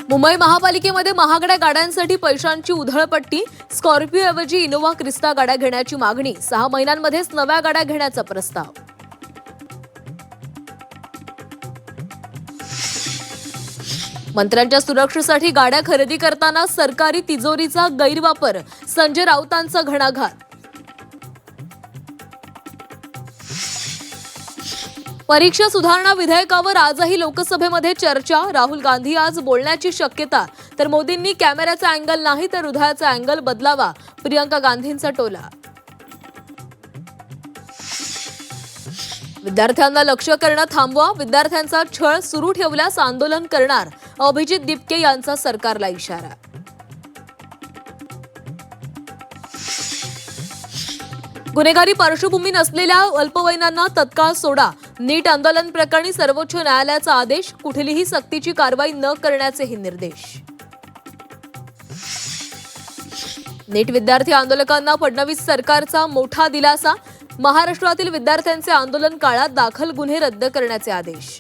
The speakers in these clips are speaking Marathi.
मुंबई महापालिकेमध्ये महागड्या गाड्यांसाठी पैशांची उधळपट्टी. स्कॉर्पिओऐवजी इनोव्हा क्रिस्टा गाड्या घेण्याची मागणी. 6 महिन्यांमध्येच नव्या गाड्या घेण्याचा प्रस्ताव. मंत्र्यांच्या सुरक्षेसाठी गाड्या खरेदी करताना सरकारी तिजोरीचा गैरवापर. संजय राऊतांचा घणाघात. परीक्षा सुधारणा विधेयकावर आजही लोकसभेमध्ये चर्चा. राहुल गांधी आज बोलण्याची शक्यता. तर मोदींनी कॅमेऱ्याचा अँगल नाही तर हृदयाचा अँगल बदलावा. प्रियंका गांधींचा टोला. विद्यार्थ्यांना लक्ष्य करणं थांबवा. विद्यार्थ्यांचा छळ सुरू ठेवल्यास आंदोलन करणार. अभिजित दिपके यांचा सरकारला इशारा. गुन्हेगारी पार्श्वभूमी नसलेल्या अल्पवयीनांना तत्काळ सोडा. नीट आंदोलन प्रकरणी सर्वोच्च न्यायालयाचा आदेश. कुठलीही सक्तीची कारवाई न करण्याचेही निर्देश. नीट विद्यार्थी आंदोलकांना फडणवीस सरकारचा मोठा दिलासा. महाराष्ट्रातील विद्यार्थ्यांचे आंदोलन काळात दाखल गुन्हे रद्द करण्याचे आदेश.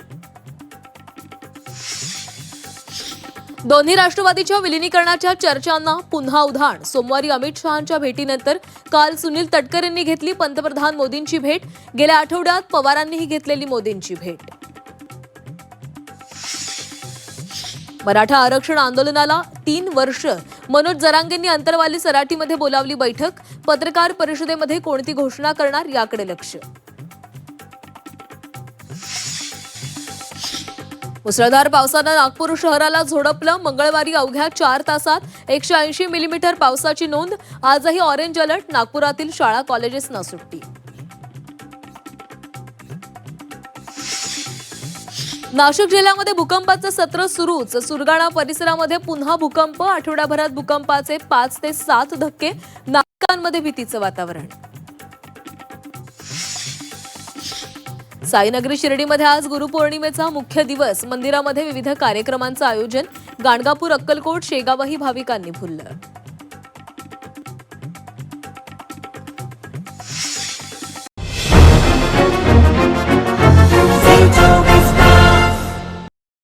दोन्ही राष्ट्रवादीच्या विलिनीकरणाच्या चर्चांना पुन्हा उधाण. सोमवारी अमित शहांच्या भेटीनंतर काल सुनील तटकरे यांनी घेतली पंतप्रधान मोदींची भेट. गेल्या आठवड्यात पवारांनीही घेतलेली मोदींची भेट. मराठा आरक्षण आंदोलनाला 3 वर्ष. मनोज जरांगेंनी अंतरवाली सराटीमध्ये बोलावली बैठक. पत्रकार परिषदेमध्ये कोणती घोषणा करणार याकडे लक्ष. मुसळधार पावसानं नागपूर शहराला झोडपलं. मंगळवारी अवघ्या 4 तासात 180 मिलीमीटर पावसाची नोंद. आजही ऑरेंज अलर्ट. नागपुरातील शाळा कॉलेजेसना सुट्टी. नाशिक जिल्ह्यामध्ये भूकंपाचं सत्र सुरूच. सुरगाणा परिसरामध्ये पुन्हा भूकंप. आठवड्याभरात भूकंपाचे 5 ते 7 धक्के. नागरिकांमध्ये भीतीचं वातावरण. साईनगरी शिर्डीमध्ये आज गुरुपौर्णिमेचा मुख्य दिवस. मंदिरामध्ये विविध कार्यक्रमांचं आयोजन. गाणगापूर, अक्कलकोट, शेगावही भाविकांनी फुललं.